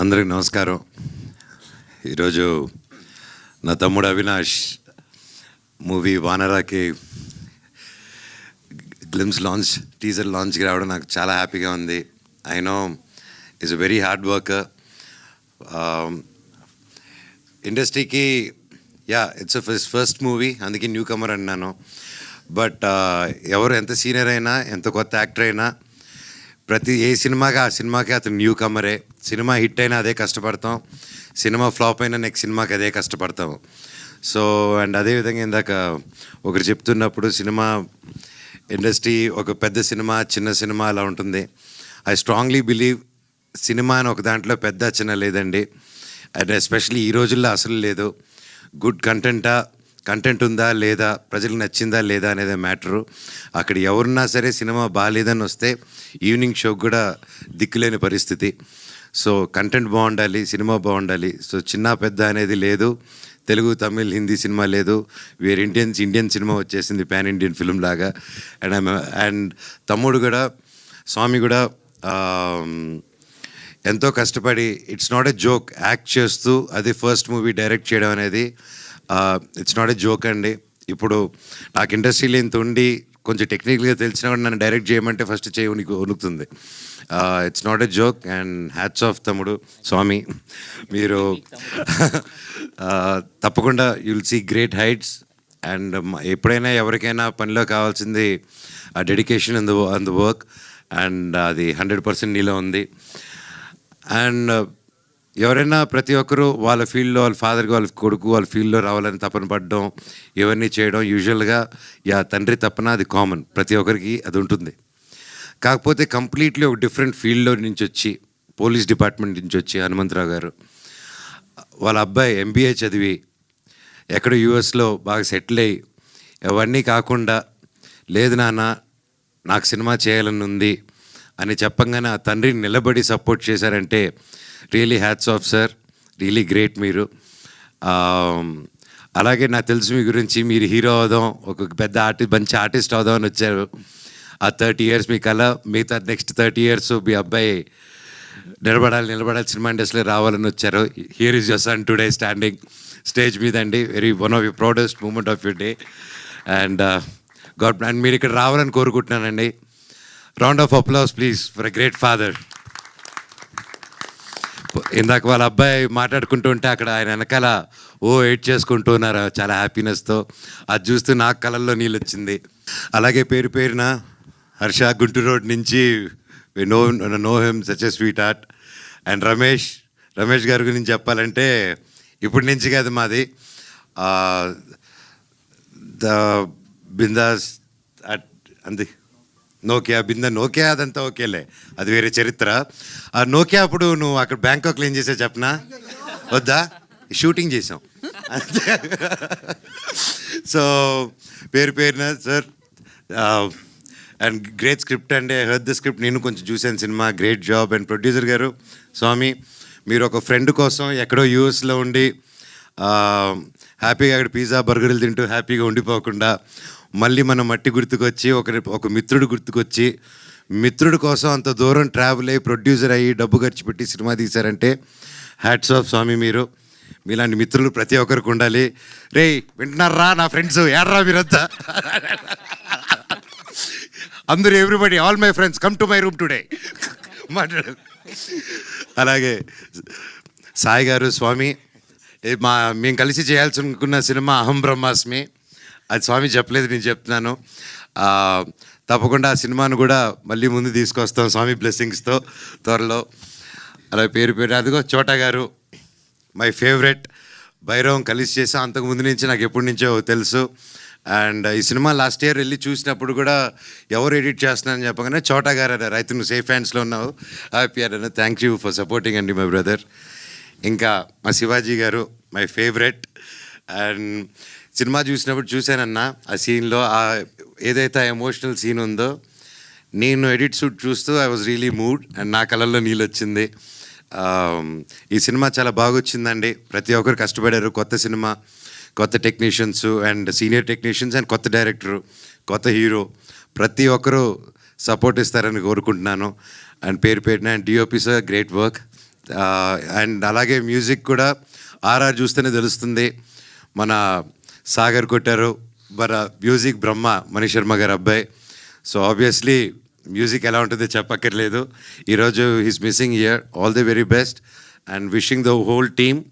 అందరికి నమస్కారం. ఈరోజు నా తమ్ముడు అవినాష్ మూవీ వానరాకి గ్లిమ్స్ లాంచ్ టీజర్ లాంచ్కి రావడం నాకు చాలా హ్యాపీగా ఉంది. I know is a very hard worker. ఇండస్ట్రీకి ఇట్స్ ఫస్ట్ మూవీ, అందుకే న్యూ కమర్ అన్నాను. బట్ ఎవరు ఎంత సీనియర్ అయినా, ఎంత కొత్త యాక్టర్ అయినా, ప్రతి ఏ సినిమాకి ఆ సినిమాకి అతను న్యూ కమరే. సినిమా హిట్ అయినా అదే కష్టపడతాం, సినిమా ఫ్లాప్ అయినా నెక్స్ట్ సినిమాకి అదే కష్టపడతాం. సో అండ్ అదేవిధంగా ఇందాక ఒకరు చెప్తున్నప్పుడు సినిమా ఇండస్ట్రీ ఒక పెద్ద సినిమా, చిన్న సినిమా అలా ఉంటుంది. ఐ స్ట్రాంగ్లీ బిలీవ్ సినిమా అని ఒక దాంట్లో పెద్ద చిన్న లేదండి. అండ్ ఎస్పెషలీ ఈ రోజుల్లో అసలు లేదు. గుడ్ కంటెంట్ ఉందా లేదా, ప్రజలకు నచ్చిందా లేదా అనేది మ్యాటరు. అక్కడ ఎవరున్నా సరే సినిమా బాగాలేదని వస్తే ఈవినింగ్ షోకి కూడా దిక్కులేని పరిస్థితి. సో కంటెంట్ బాగుండాలి, సినిమా బాగుండాలి. సో చిన్న పెద్ద అనేది లేదు. తెలుగు, తమిళ్, హిందీ సినిమా లేదు. వేరే ఇండియన్ సినిమా వచ్చేసింది, పాన్ ఇండియన్ ఫిల్మ్ లాగా. అండ్ తమ్ముడు కూడా, స్వామి కూడా ఎంతో కష్టపడి, it's not a joke, act చేస్తూ అది ఫస్ట్ మూవీ డైరెక్ట్ చేయడం అనేది ఇట్స్ నాట్ ఎ జోక్ అండి. ఇప్పుడు నాకు ఇండస్ట్రీలో ఇంత ఉండి కొంచెం టెక్నికల్గా తెలిసినా కూడా నన్ను డైరెక్ట్ చేయమంటే ఫస్ట్ చేయి వణుకుతుంది. It's not a joke. And hats off తమ్ముడు స్వామి, మీరు తప్పకుండా you'll see great heights. And ఎప్పుడైనా ఎవరికైనా పనిలో కావాల్సింది ఆ dedication on the work, and అది 100% నీలో ఉంది. అండ్ ఎవరైనా ప్రతి ఒక్కరూ వాళ్ళ ఫీల్డ్లో, వాళ్ళ ఫాదర్కి, వాళ్ళ కొడుకు వాళ్ళ ఫీల్డ్లో రావాలని తపన పడడం, ఇవన్నీ చేయడం యూజువల్గా తండ్రి తపన, అది కామన్, ప్రతి ఒక్కరికి అది ఉంటుంది. కాకపోతే కంప్లీట్లీ ఒక డిఫరెంట్ ఫీల్డ్లో నుంచి వచ్చి, పోలీస్ డిపార్ట్మెంట్ నుంచి వచ్చి హనుమంతరావు గారు వాళ్ళ అబ్బాయి MBA చదివి ఎక్కడ యూఎస్లో బాగా సెటిల్ అయ్యి, అవన్నీ కాకుండా లేదు నాన్న నాకు సినిమా చేయాలని ఉంది అని చెప్పంగానే ఆ తండ్రిని నిలబడి సపోర్ట్ చేశారంటే really hats off sir, really great మీరు. అలాగే నాకు తెలుసు మీ గురించి, మీరు హీరో అవుదాం, ఒక పెద్ద మంచి ఆర్టిస్ట్ అవుదాం అని వచ్చారు. ఆ 30 years మీ కళ, మిగతా నెక్స్ట్ 30 years మీ అబ్బాయి నిలబడాలి సినిమా ఇండస్ట్రీలో రావాలని వచ్చారు. Here is your son today standing stage మీద అండి. One of your proudest moment of your day. And and మీరు ఇక్కడ రావాలని కోరుకుంటున్నానండి. Round of applause please for a great father. ఇందాక వాళ్ళ అబ్బాయి మాట్లాడుకుంటూ ఉంటే అక్కడ ఆయన వెనకాల ఎయిట్ చేసుకుంటూ ఉన్నారు చాలా హ్యాపీనెస్తో. అది చూస్తూ నాకు కళ్ళల్లో నీళ్ళు వచ్చింది. అలాగే పేరున హర్ష, గుంటూరు రోడ్ నుంచి, know him, such a sweet heart. And Ramesh గారి గురించి చెప్పాలంటే ఇప్పటి నుంచి కాదు, మాది ద బిందాస్ అంది నోకియా అదంతా ఓకేలే, అది వేరే చరిత్ర. ఆ నోకియా అప్పుడు నువ్వు అక్కడ బ్యాంకాక్లో ఏం చేసావు చెప్పనా? వద్దా? షూటింగ్ చేసాం. సో పేరున సార్, అండ్ గ్రేట్ స్క్రిప్ట్ అండి. ఐ హర్డ్ ద స్క్రిప్ట్, నేను కొంచెం చూశాను cinema. Great job. And producer గారు స్వామి, మీరు ఒక ఫ్రెండ్ కోసం ఎక్కడో యూఎస్లో ఉండి హ్యాపీగా అక్కడ పిజ్జా బర్గర్లు తింటూ హ్యాపీగా ఉండిపోకుండా మళ్ళీ మన మట్టి గుర్తుకొచ్చి, ఒక మిత్రుడు గుర్తుకొచ్చి, మిత్రుడి కోసం అంత దూరం ట్రావెల్ అయ్యి, ప్రొడ్యూసర్ అయ్యి, డబ్బు ఖర్చు పెట్టి సినిమా తీశారంటే హ్యాట్స్ ఆఫ్ స్వామి. మీలాంటి మిత్రులు ప్రతి ఒక్కరికి ఉండాలి. రే వింటున్నారా నా ఫ్రెండ్స్, ఏడ్రా మీరంతా, అందరూ everybody, all my friends come to my room today మాట్లాడు. అలాగే సాయి గారు, స్వామి, మేము కలిసి చేయాల్సి అనుకున్న సినిమా అహం బ్రహ్మాస్మి, అది స్వామి చెప్పలేదు, నేను చెప్తున్నాను. తప్పకుండా ఆ సినిమాను కూడా మళ్ళీ ముందు తీసుకొస్తాం స్వామి బ్లెస్సింగ్స్తో త్వరలో. అలా పేరు అదిగో చోటా గారు, మై ఫేవరెట్. భైరవం కలిసి చేసాం, అంతకుముందు నుంచి నాకు ఎప్పటి నుంచో తెలుసు. అండ్ ఈ సినిమా లాస్ట్ ఇయర్ వెళ్ళి చూసినప్పుడు కూడా ఎవరు ఎడిట్ చేస్తున్నారని చెప్పగానే చోటా గారు అన్నారు, అయితే నువ్వు సేఫ్ హ్యాండ్స్లో ఉన్నావు, హ్యాపీ అన్నారు. థ్యాంక్ యూ ఫర్ సపోర్టింగ్ అండి మై బ్రదర్. ఇంకా మా శివాజీ గారు, మై ఫేవరెట్. అండ్ సినిమా చూసినప్పుడు చూశానన్నా, ఆ సీన్లో ఏదైతే ఎమోషనల్ సీన్ ఉందో, నేను ఎడిట్ షూట్ చూస్తూ I was really mood, and నా కళ్ళల్లో నీళ్ళు వచ్చింది. ఈ సినిమా చాలా బాగా వచ్చిందండి. ప్రతి ఒక్కరు కష్టపడారు. కొత్త సినిమా, కొత్త technicians and senior technicians and కొత్త డైరెక్టరు, కొత్త హీరో, ప్రతి ఒక్కరూ సపోర్ట్ ఇస్తారని కోరుకుంటున్నాను. అండ్ పేరున and DOP sir, great work. And అలాగే మ్యూజిక్ కూడా ఆర్ఆర్ చూస్తేనే తెలుస్తుంది. మన సాగర్ కొట్టారు, మన మ్యూజిక్ బ్రహ్మ మనీష్ శర్మ గారు అబ్బాయి. సో ఆబ్వియస్లీ మ్యూజిక్ ఎలా ఉంటుందో చెప్పక్కర్లేదు. ఈరోజు he's missing here. All the very best and wishing the whole team